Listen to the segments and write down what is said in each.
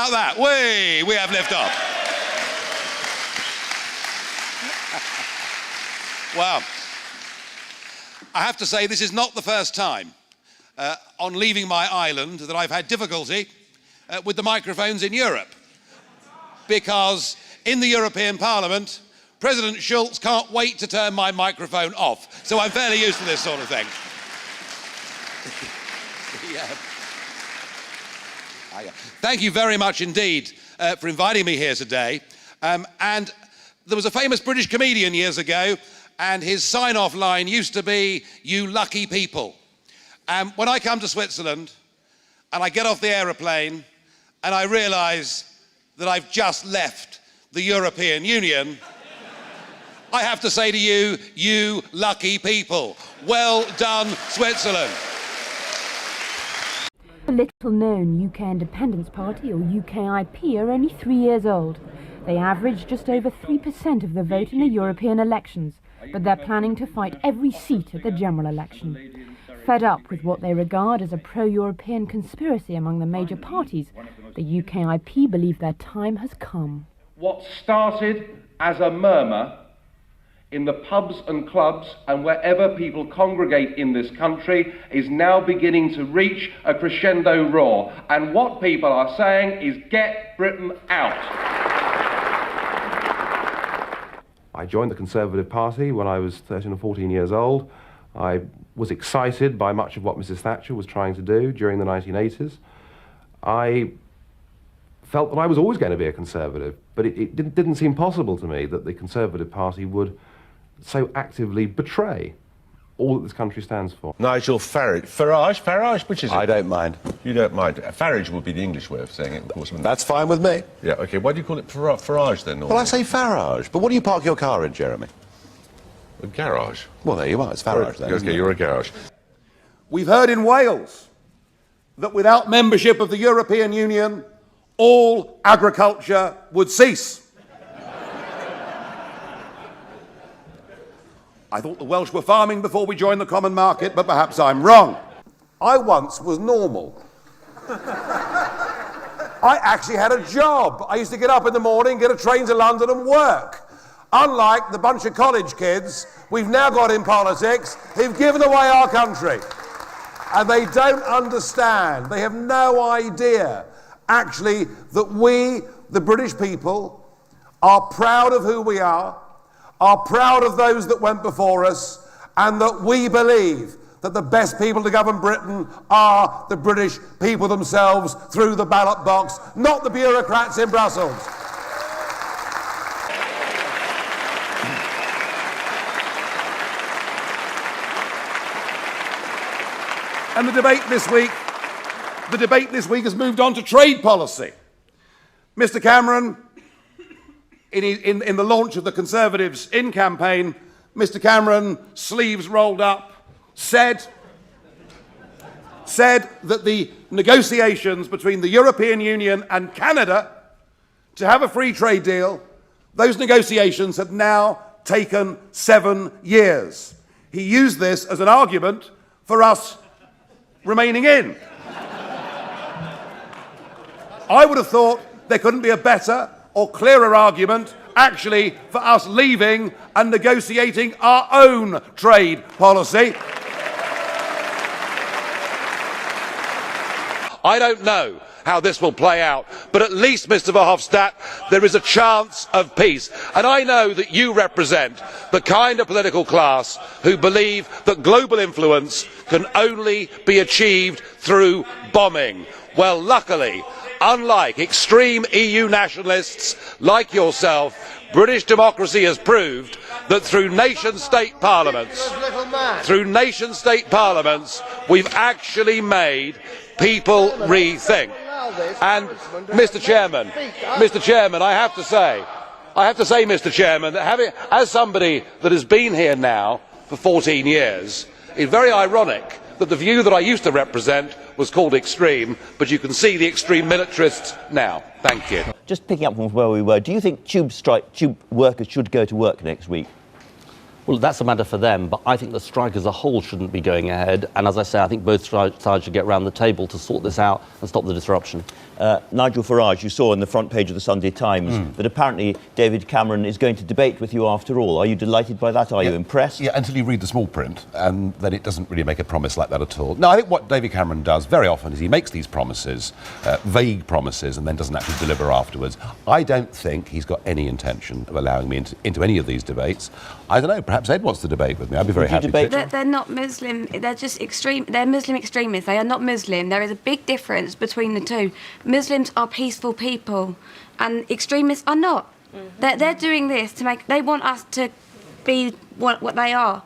about that? We have liftoff. Well, I have to say this is not the first time on leaving my island that I've had difficulty with the microphones in Europe. Because in the European Parliament, President Schulz can't wait to turn my microphone off. So I'm fairly used to this sort of thing. Thank you very much indeed for inviting me here today. And there was a famous British comedian years ago, and his sign-off line used to be, "You lucky people." And when I come to Switzerland and I get off the aeroplane and I realise that I've just left the European Union, I have to say to you, you lucky people. Well done, Switzerland. The little-known UK Independence Party, or UKIP, are only 3 years old. They average just over 3% of the vote in the European elections, but they're planning to fight every seat at the general election. Fed up with what they regard as a pro-European conspiracy among the major parties, the UKIP believe their time has come. What started as a murmur in the pubs and clubs and wherever people congregate in this country is now beginning to reach a crescendo roar. And what people are saying is, get Britain out. I joined the Conservative Party when I was 13 or 14 years old. I was excited by much of what Mrs. Thatcher was trying to do during the 1980s. I felt that I was always going to be a Conservative, but it didn't seem possible to me that the Conservative Party would so actively betray all that this country stands for. Nigel Farage. Farage? Which is it? I don't mind. You don't mind. Farage would be the English way of saying it, of course. That's fine with me. Yeah, OK. Why do you call it Farage, then? Normally? Well, I say Farage, but what do you park your car in, Jeremy? A garage. Well, there you are. It's Farage, then. OK, you're a garage. We've heard in Wales that without membership of the European Union, all agriculture would cease. I thought the Welsh were farming before we joined the common market, but perhaps I'm wrong. I once was normal. I actually had a job. I used to get up in the morning, get a train to London and work. Unlike the bunch of college kids we've now got in politics who've given away our country. And they don't understand, they have no idea, actually, that we, the British people, are proud of who we are proud of those that went before us, and that we believe that the best people to govern Britain are the British people themselves through the ballot box, not the bureaucrats in Brussels. And the debate this week has moved on to trade policy. Mr. Cameron, in the launch of the Conservatives' in campaign, Mr. Cameron, sleeves rolled up, said that the negotiations between the European Union and Canada to have a free trade deal, those negotiations had now taken 7 years. He used this as an argument for us remaining in. I would have thought there couldn't be a better or clearer argument, actually, for us leaving and negotiating our own trade policy. I don't know how this will play out, but at least, Mr. Verhofstadt, there is a chance of peace. And I know that you represent the kind of political class who believe that global influence can only be achieved through bombing. Well, luckily, unlike extreme EU nationalists like yourself, British democracy has proved that through nation-state parliaments, we've actually made people rethink. And Mr. Chairman, I have to say, Mr. Chairman, that as somebody that has been here now for 14 years, it's very ironic that the view that I used to represent was called extreme, but you can see the extreme militarists now. Thank you. Just picking up from where we were, do you think tube workers should go to work next week? Well, that's a matter for them, but I think the strike as a whole shouldn't be going ahead. And as I say, I think both sides should get round the table to sort this out and stop the disruption. Nigel Farage, you saw on the front page of the Sunday Times that apparently David Cameron is going to debate with you after all. Are you delighted by that? Are you impressed? Yeah, until you read the small print, and then it doesn't really make a promise like that at all. No, I think what David Cameron does very often is he makes these promises, vague promises, and then doesn't actually deliver afterwards. I don't think he's got any intention of allowing me into any of these debates. I don't know, perhaps Ed wants to debate with me. I'd be very happy to. They're not Muslim, they're just extreme. They're Muslim extremists. They are not Muslim. There is a big difference between the two. Muslims are peaceful people, and extremists are not. They're doing this to make. They want us to be what they are.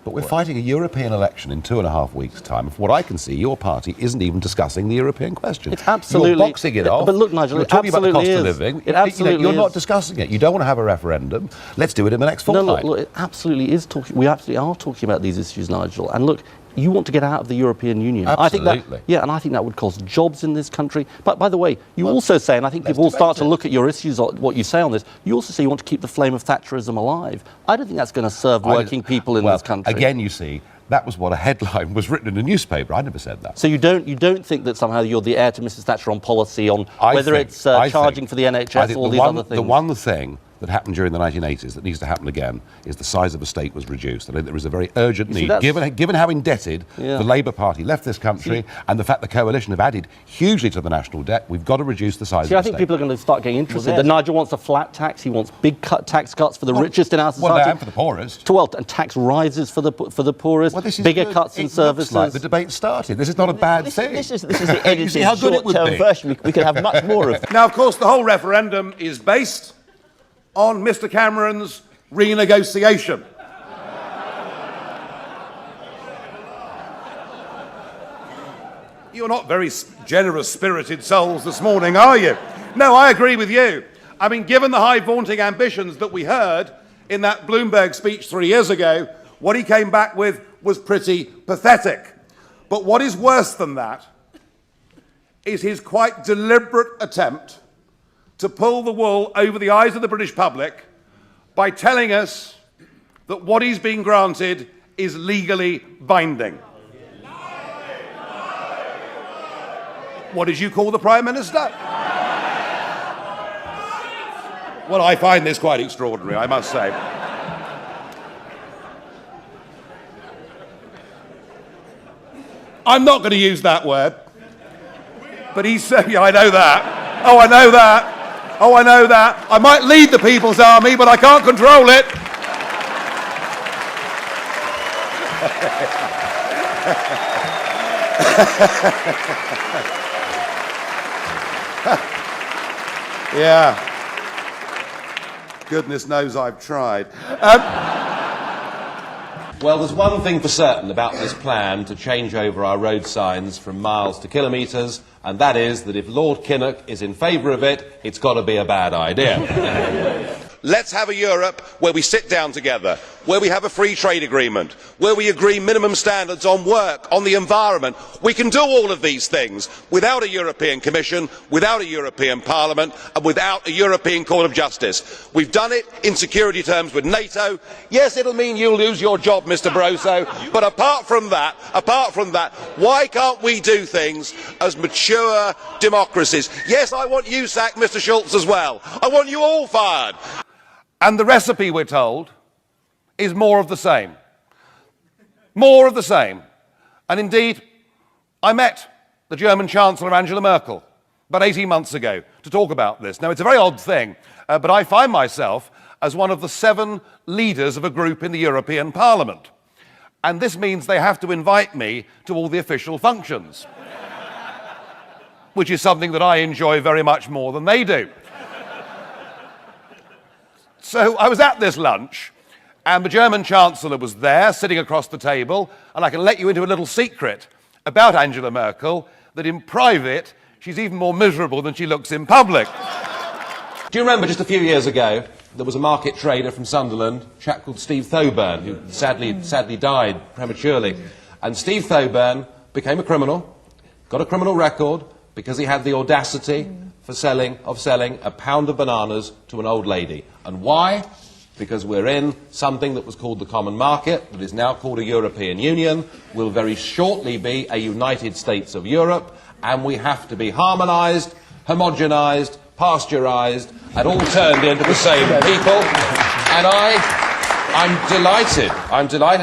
But we're fighting a European election in 2.5 weeks' time. From what I can see, your party isn't even discussing the European question. It's absolutely... You're boxing it off. But look, Nigel, you're talking about the cost of living. It absolutely You're not discussing it. You don't want to have a referendum. Let's do it in the next fortnight. No, look, it absolutely is talking... We absolutely are talking about these issues, Nigel. And look, you want to get out of the European Union. Absolutely. I think that, yeah, and I think that would cost jobs in this country. But by the way, you also say, and I think people will start to look at your issues, what you say on this, you also say you want to keep the flame of Thatcherism alive. I don't think that's going to serve working people in this country. Again, you see, that was what a headline was written in a newspaper. I never said that. So you don't think that somehow you're the heir to Mrs. Thatcher on policy, on whether it's charging for the NHS or these other things? The one thing that happened during the 1980s that needs to happen again is the size of the state was reduced. I think there is a very urgent need, given how indebted the Labour Party left this country and the fact the coalition have added hugely to the national debt, we've got to reduce the size of the state. I think people are going to start getting interested. That Nigel wants a flat tax, he wants big tax cuts for the richest in our society. Well, and for the poorest. And tax rises for the poorest, bigger cuts in services. Looks like the debate started. This is not a bad thing. This is the edited short-term version. We could have much more of. Now, of course, the whole referendum is based on Mr. Cameron's renegotiation. You're not very generous-spirited souls this morning, are you? No, I agree with you. I mean, given the high vaunting ambitions that we heard in that Bloomberg speech 3 years ago, what he came back with was pretty pathetic. But what is worse than that is his quite deliberate attempt to pull the wool over the eyes of the British public by telling us that what he's been granted is legally binding. What did you call the Prime Minister? Well, I find this quite extraordinary, I must say. I'm not going to use that word. But he's saying, yeah, I know that. Oh, I know that. Oh, I know that. I might lead the People's Army, but I can't control it. Yeah. Goodness knows I've tried. Well, there's one thing for certain about this plan to change over our road signs from miles to kilometres, and that is that if Lord Kinnock is in favour of it, it's got to be a bad idea. Let's have a Europe where we sit down together, where we have a free trade agreement, where we agree minimum standards on work, on the environment. We can do all of these things without a European Commission, without a European Parliament and without a European Court of Justice. We've done it in security terms with NATO. Yes, it'll mean you'll lose your job, Mr Barroso, but apart from that, why can't we do things as mature democracies? Yes, I want you sacked, Mr Schulz, as well. I want you all fired. And the recipe, we're told, is more of the same. More of the same. And indeed, I met the German Chancellor Angela Merkel about 18 months ago to talk about this. Now, it's a very odd thing, but I find myself as one of the 7 leaders of a group in the European Parliament. And this means they have to invite me to all the official functions, which is something that I enjoy very much more than they do. So I was at this lunch, and the German Chancellor was there, sitting across the table, and I can let you into a little secret about Angela Merkel, that in private, she's even more miserable than she looks in public. Do you remember just a few years ago, there was a market trader from Sunderland, a chap called Steve Thoburn, who sadly died prematurely. And Steve Thoburn became a criminal, got a criminal record, because he had the audacity of selling a pound of bananas to an old lady. And why? because we're in something that was called the common market, that is now called a European Union, will very shortly be a United States of Europe, and we have to be harmonised, homogenised, pasteurised, and all turned into the same people. And I'm delighted,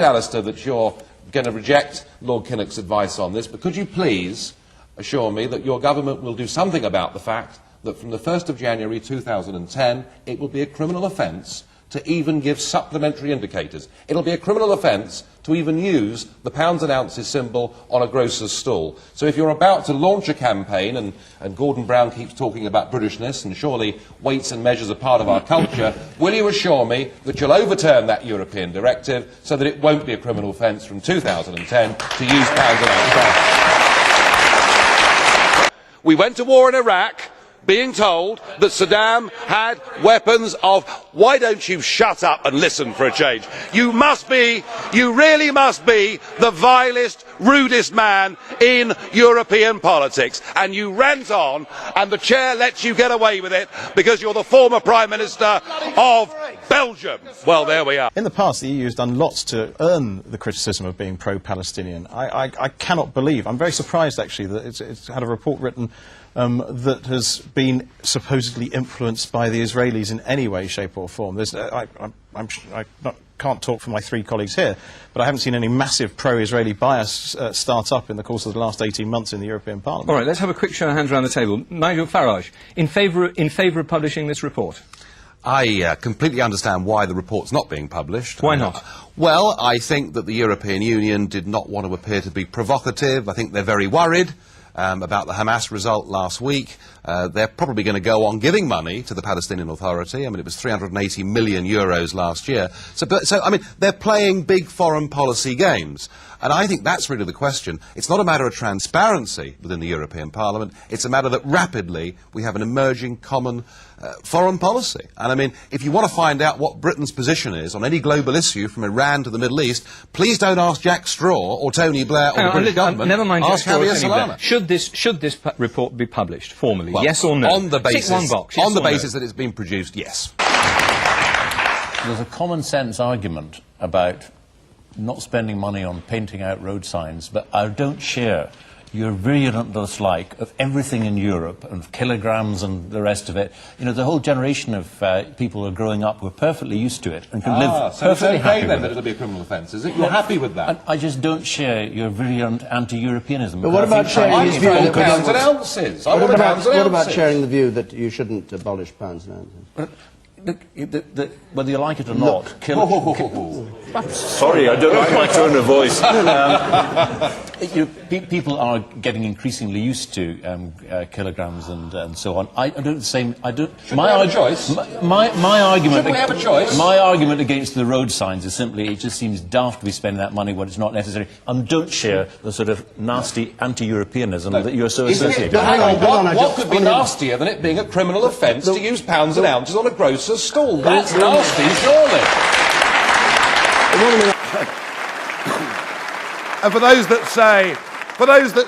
Alistair, that you're going to reject Lord Kinnock's advice on this, but could you please assure me that your government will do something about the fact that from the 1st of January 2010, it will be a criminal offence to even give supplementary indicators. It'll be a criminal offence to even use the pounds and ounces symbol on a grocer's stall. So if you're about to launch a campaign, and Gordon Brown keeps talking about Britishness, and surely weights and measures are part of our culture, will you assure me that you'll overturn that European directive so that it won't be a criminal offence from 2010 to use pounds and ounces? We went to war in Iraq being told that Saddam had weapons of... Why don't you shut up and listen for a change? You really must be the vilest, rudest man in European politics. And you rant on, and the chair lets you get away with it because you're the former Prime Minister of Belgium. Well, there we are. In the past, the EU has done lots to earn the criticism of being pro-Palestinian. I cannot believe, I'm very surprised actually, that it's had a report written that has been supposedly influenced by the Israelis in any way, shape or form. I can't talk for my three colleagues here, but I haven't seen any massive pro-Israeli bias start up in the course of the last 18 months in the European Parliament. All right, let's have a quick show of hands around the table. Nigel Farage, in favour of publishing this report? I completely understand why the report's not being published. Why not? Well, I think that the European Union did not want to appear to be provocative. I think they're very worried about the Hamas result last week. They're probably going to go on giving money to the Palestinian Authority. I mean, it was 380 million euros last year. So, I mean, they're playing big foreign policy games. And I think that's really the question. It's not a matter of transparency within the European Parliament. It's a matter that rapidly we have an emerging common foreign policy. And I mean, if you want to find out what Britain's position is on any global issue from Iran to the Middle East, please don't ask Jack Straw or Tony Blair or the British government. Never mind ask Jack Straw or Javier Tony Blair. Solana. Should this report be published formally? Well, yes or no? On the basis, Tick one box, yes on the or no? basis that it's been produced, yes. There's a common sense argument about not spending money on painting out road signs, but I don't share your virulent dislike of everything in Europe, and kilograms and the rest of it. You know, the whole generation of people who are growing up were perfectly used to it and can live so perfectly it's okay happy then with that it. it'll be a criminal offence, is it? You're happy with that? I just don't share your virulent anti-Europeanism. But what about sharing his view that pounds and ounces? What about sharing the view that you shouldn't abolish pounds and ounces? Whether you like it or not, Sorry, I don't like my tone of voice. People are getting increasingly used to kilograms and so on. I don't the same. I don't. Should we have a choice? My argument. Should we have a choice? My argument against the road signs is simply it just seems daft to be spending that money when it's not necessary. And don't share the sort of nasty anti-Europeanism that you're so associated with. Hang on, what could be nastier than it being a criminal offence to use pounds and ounces on a grocer's stall? That's nasty, surely. And for those that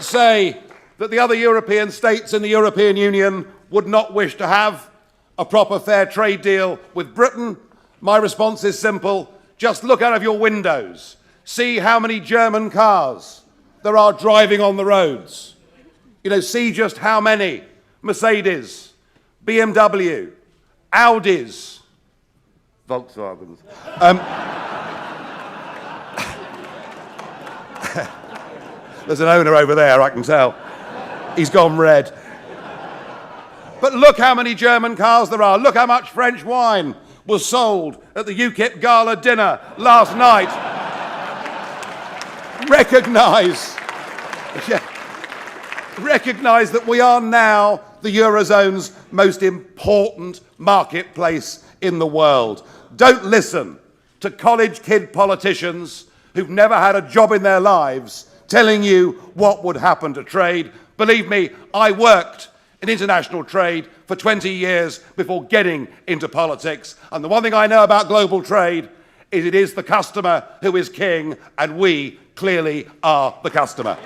say that the other European states in the European Union would not wish to have a proper fair trade deal with Britain, my response is simple. Just look out of your windows. See how many German cars there are driving on the roads. You know, see just how many Mercedes, BMW, Audis, Volkswagens. There's an owner over there, I can tell. He's gone red. But look how many German cars there are. Look how much French wine was sold at the UKIP gala dinner last night. Recognise that we are now the Eurozone's most important marketplace in the world. Don't listen to college kid politicians who've never had a job in their lives telling you what would happen to trade. Believe me, I worked in international trade for 20 years before getting into politics. And the one thing I know about global trade is it is the customer who is king, and we clearly are the customer.